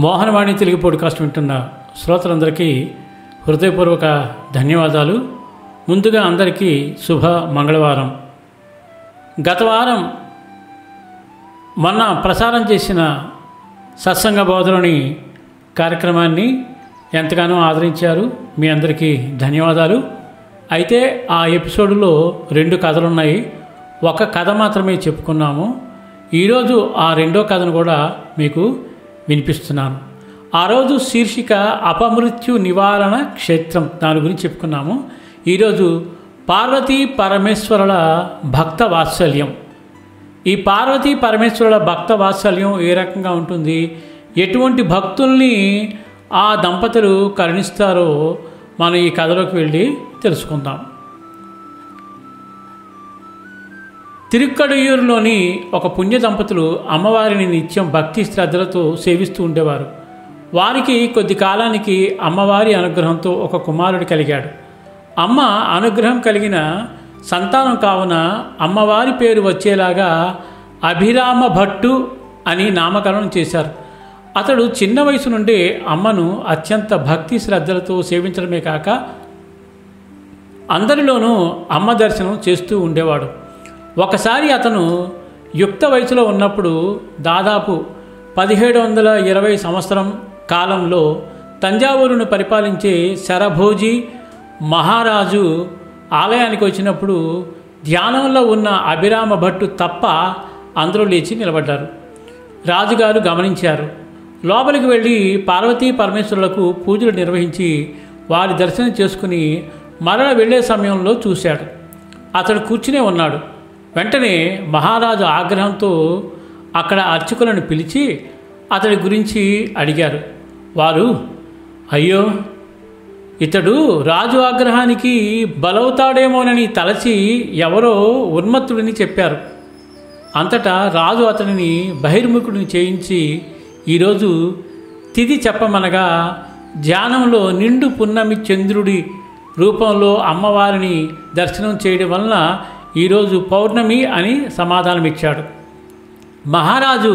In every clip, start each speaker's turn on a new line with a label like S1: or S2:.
S1: Mohanavani Telugu podcast వింటున్న శ్రోతలందరికీ హృదయపూర్వక ధన్యవాదాలు. ముందుగా అందరికీ శుభ మంగళవారం. గత వారం మొన్న ప్రసారం చేసిన సత్సంగ బోధలోని కార్యక్రమాన్ని ఎంతగానో ఆదరించారు. మీ అందరికీ ధన్యవాదాలు. అయితే ఆ ఎపిసోడ్లో 2 కథలున్నాయి. ఒక కథ మాత్రమే చెప్పుకున్నాము. ఈరోజు ఆ రెండో కథను కూడా మీకు వినిపిస్తున్నాను. ఆ రోజు శీర్షిక అపమృత్యు నివారణ క్షేత్రం, దాని గురించి చెప్పుకున్నాము. ఈరోజు పార్వతీ పరమేశ్వరుల భక్త వాత్సల్యం. ఈ పార్వతీ పరమేశ్వరుల భక్త వాత్సల్యం ఏ రకంగా ఉంటుంది, ఎటువంటి భక్తుల్ని ఆ దంపతులు కరుణిస్తారో మనం ఈ కథలోకి వెళ్ళి తెలుసుకుందాం. తిరుక్కడయూరులోని ఒక పుణ్య దంపతులు అమ్మవారిని నిత్యం భక్తి శ్రద్ధలతో సేవిస్తూ ఉండేవారు. వారికి కొద్ది కాలానికి అమ్మవారి అనుగ్రహంతో ఒక కుమారుడు కలిగాడు. అమ్మ అనుగ్రహం కలిగిన సంతానం కావున అమ్మవారి పేరు వచ్చేలాగా అభిరామ భట్టు అని నామకరణం చేశారు. అతడు చిన్న వయసు నుండి అమ్మను అత్యంత భక్తి శ్రద్ధలతో సేవించడమే కాక అందరిలోనూ అమ్మ దర్శనం చేస్తూ ఉండేవాడు. ఒకసారి అతను యుక్త వయసులో ఉన్నప్పుడు దాదాపు 1720 సంవత్సరం కాలంలో తంజావూరును పరిపాలించే శరభోజీ మహారాజు ఆలయానికి వచ్చినప్పుడు ధ్యానంలో ఉన్న అభిరామ భట్టు తప్ప అందరూ లేచి నిలబడ్డారు. రాజుగారు గమనించారు. లోపలికి వెళ్ళి పార్వతీ పరమేశ్వరులకు పూజలు నిర్వహించి వారి దర్శనం చేసుకుని మరల వెళ్ళే సమయంలో చూశాడు. అతడు కూర్చునే ఉన్నాడు. వెంటనే మహారాజు ఆగ్రహంతో అక్కడ అర్చకులను పిలిచి అతడి గురించి అడిగారు. వారు, అయ్యో, ఇతడు రాజు ఆగ్రహానికి బలవుతాడేమోనని తలచి ఎవరో ఉన్మత్తుడిని చెప్పారు. అంతటా రాజు అతనిని బహిర్ముఖుడిని చేయించి ఈరోజు తిథి చెప్పమనగా ధ్యానంలో నిండు పున్నమి చంద్రుడి రూపంలో అమ్మవారిని దర్శనం చేయడం వలన ఈరోజు పౌర్ణమి అని సమాధానమిచ్చాడు. మహారాజు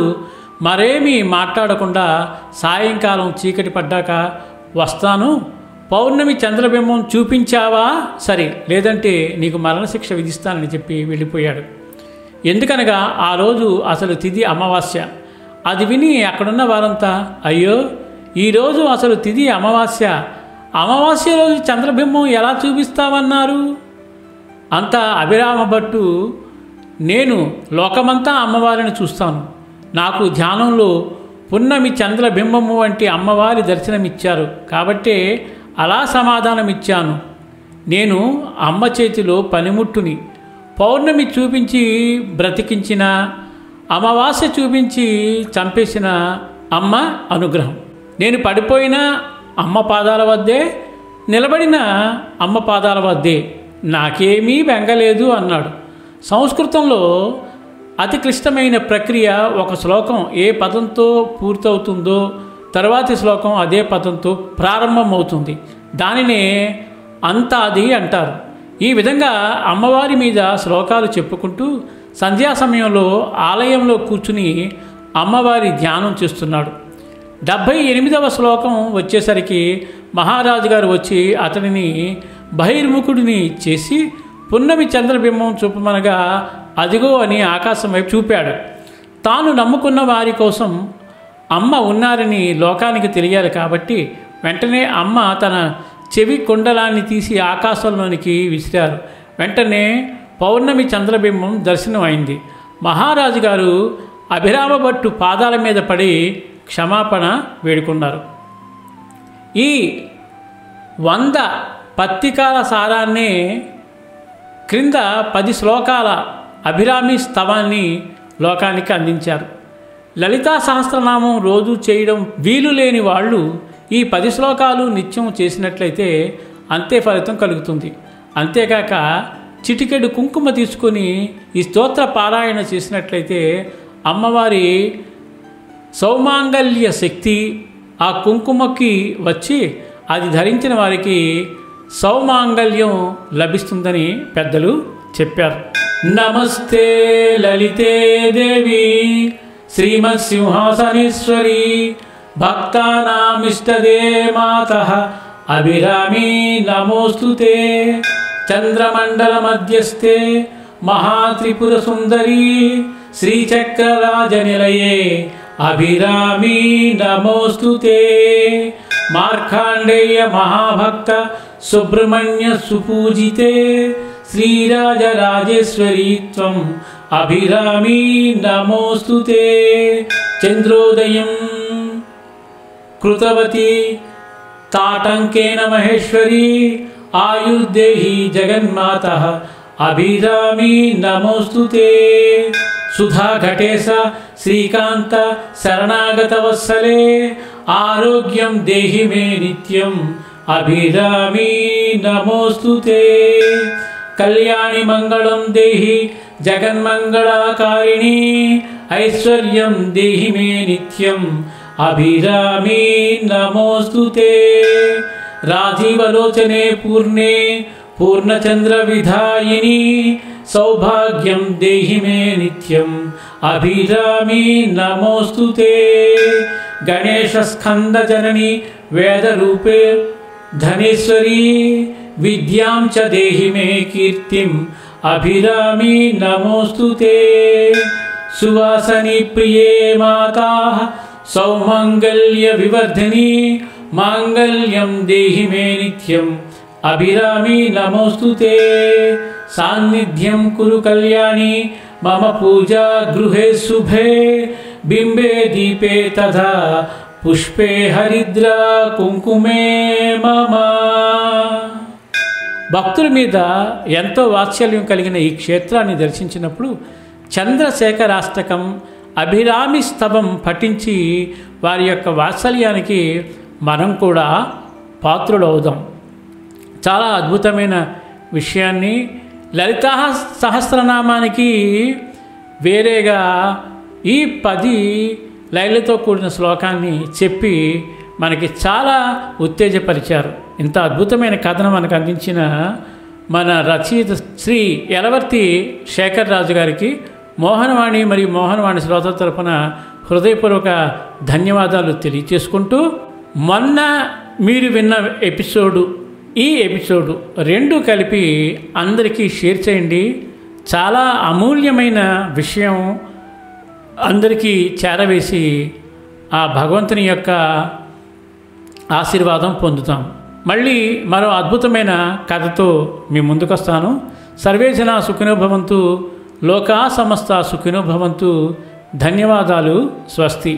S1: మరేమీ మాట్లాడకుండా సాయంకాలం చీకటి పడ్డాక వస్తాను, పౌర్ణమి చంద్రబింబం చూపించావా సరే, లేదంటే నీకు మరణశిక్ష విధిస్తానని చెప్పి వెళ్ళిపోయాడు. ఎందుకనగా ఆ రోజు అసలు తిథి అమావాస్య. అది విని అక్కడున్న వారంతా, అయ్యో, ఈరోజు అసలు తిథి అమావాస్య, అమావాస్య రోజు చంద్రబింబం ఎలా చూపిస్తావన్నారు? అంతా అభిరామ భట్టు, నేను లోకమంతా అమ్మవారిని చూస్తాను, నాకు ధ్యానంలో పున్నమి చంద్రబింబము వంటి అమ్మవారి దర్శనమిచ్చారు కాబట్టే అలా సమాధానమిచ్చాను. నేను అమ్మ చేతిలో పనిముట్టుని. పౌర్ణమి చూపించి బ్రతికించిన, అమావాస్య చూపించి చంపేసిన అమ్మ అనుగ్రహం. నేను పడిపోయిన అమ్మ పాదాల వద్దే, నిలబడిన అమ్మ పాదాల వద్దే, నాకేమీ బెంగలేదు అన్నాడు. సంస్కృతంలో అతి క్లిష్టమైన ప్రక్రియ. ఒక శ్లోకం ఏ పదంతో పూర్తవుతుందో తర్వాతి శ్లోకం అదే పదంతో ప్రారంభమవుతుంది. దానినే అంతాది అంటారు. ఈ విధంగా అమ్మవారి మీద శ్లోకాలు చెప్పుకుంటూ సంధ్యా సమయంలో ఆలయంలో కూర్చుని అమ్మవారి ధ్యానం చేస్తున్నాడు. 78వ శ్లోకం వచ్చేసరికి మహారాజు గారు వచ్చి అతనిని బహిర్ముఖుడిని చేసి పున్నమి చంద్రబింబం చూపమనగా అదిగో అని ఆకాశం వైపు చూపాడు. తాను నమ్ముకున్న వారి కోసం అమ్మ ఉన్నారని లోకానికి తెలియాలి కాబట్టి వెంటనే అమ్మ తన చెవి కుండలాన్ని తీసి ఆకాశంలోనికి విసిరారు. వెంటనే పౌర్ణమి చంద్రబింబం దర్శనం అయింది. మహారాజు గారు అభిరామ భట్టు పాదాల మీద పడి క్షమాపణ వేడుకున్నారు. ఈ 100 పత్రికాల సారాన్నే క్రింద 10 శ్లోకాల అభిరామి స్తవాన్ని లోకానికి అందించారు. లలితా సహస్రనామం రోజు చేయడం వీలు లేని వాళ్ళు ఈ 10 శ్లోకాలు నిత్యం చేసినట్లయితే అంతే ఫలితం కలుగుతుంది. అంతేకాక చిటికెడు కుంకుమ తీసుకొని ఈ స్తోత్ర పారాయణ చేసినట్లయితే అమ్మవారి సౌమాంగల్య శక్తి ఆ కుంకుమకి వచ్చి అది ధరించిన వారికి సౌమాంగల్యం లభిస్తుందని పెద్దలు చెప్పారు. నమస్తే లలితే దేవి శ్రీమత్సింహాసనేశ్వరి భక్తానామిష్టదే మాతః అభిరామీ నమోస్తుతే చంద్రమండల మధ్యస్థే మహాత్రిపుర సుందరీ శ్రీచక్రరాజనిలయే అభిరామీ నమోస్తుతే మార్కాండేయ మహాభక్త సుబ్రహ్మణ్య సుపూజితే శ్రీరాజరాజేశ్వరీ త్వం అభిరామీ నమోస్తుతే చంద్రోదయం కృతవతి తాటంకేన మహేశ్వరీ ఆయుర్దేహి జగన్మాతః అభిరామీ నమోస్తుతే సుధాఘటేశ శ్రీకాంత శరణాగతవత్సలే ఆరోగ్యం దేహి మే నిత్యం అభిరామీ నమోస్తుతే కళ్యాణి మంగళం దేహి జగన్మంగళకారిణి ఐశ్వర్యం దేహి మే నిత్యం అభిరామీ నమోస్తుతే రాజీవలోచనే పూర్ణే పూర్ణచంద్ర విధాయిని సౌభాగ్యం దేహి మే నిత్యం అభిరామీ నమోస్తుతే గణేశ స్కంద జనని వేదరూపే ధనేశ్వరీ విద్యాం చ దేహి మే కీర్తిం అభిరామీ నమోస్తుతే సువాసని ప్రియే మాతా సౌమంగళ్య వివర్ధిని మాంగళ్యం దేహి మే నిత్యం అభిరామీ నమోస్తుతే సాన్నిధ్యం కురు కళ్యాణి మమ పూజా గృహే శుభే బింబే దీపే తథా పుష్పే హరిద్ర కుంకుమే మమ. భక్తుల మీద ఎంతో వాత్సల్యం కలిగిన ఈ క్షేత్రాన్ని దర్శించినప్పుడు చంద్రశేఖరాష్టకం అభిరామి స్తవం పఠించి వారి యొక్క వాత్సల్యానికి మనం కూడా పాత్రులవుదాం. చాలా అద్భుతమైన విషయాన్ని లలితా సహస్రనామానికి వేరేగా ఈ 10 లైన్లతో కూడిన శ్లోకాన్ని చెప్పి మనకి చాలా ఉత్తేజపరిచారు. ఇంత అద్భుతమైన కథను మనకు అందించిన మన రచయిత శ్రీ యలవర్తి శేఖర్ రాజు గారికి మోహనవాణి మరియు మోహనవాణి శ్రోతల తరపున హృదయపూర్వక ధన్యవాదాలు తెలియచేసుకుంటూ, మొన్న మీరు విన్న ఎపిసోడు ఈ ఎపిసోడు 2 కలిపి అందరికీ షేర్ చేయండి. చాలా అమూల్యమైన విషయం అందరికీ చేరవేసి ఆ భగవంతుని యొక్క ఆశీర్వాదం పొందుతాం. మళ్ళీ మరో అద్భుతమైన కథతో మీ ముందుకొస్తాను. సర్వే జనా సుఖినో భవంతు, లోకా సమస్త సుఖినో భవంతు. ధన్యవాదాలు. స్వస్తి.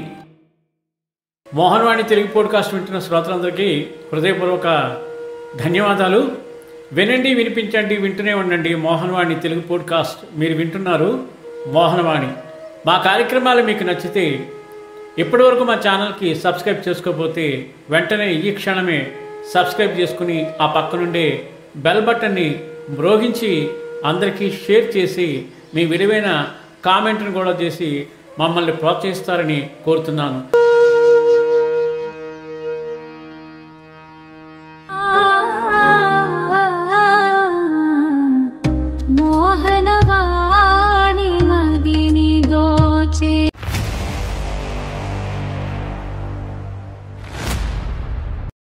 S1: మోహన్వాణి తెలుగు పోడ్కాస్ట్ వింటున్న శ్రోతలందరికీ హృదయపూర్వక ధన్యవాదాలు. వినండి, వినిపించండి, వింటూనే ఉండండి మోహన్వాణి తెలుగు పోడ్కాస్ట్. మీరు వింటున్నారు మోహనవాణి. మా కార్యక్రమాలు మీకు నచ్చితే ఇప్పటివరకు మా ఛానల్కి సబ్స్క్రైబ్ చేసుకోకపోతే వెంటనే ఈ క్షణమే సబ్స్క్రైబ్ చేసుకుని ఆ పక్కనుండే బెల్ బటన్ని మ్రోగించి అందరికీ షేర్ చేసి మీ విలువైన కామెంట్ను కూడా చేసి మమ్మల్ని ప్రోత్సహిస్తారని కోరుతున్నాను.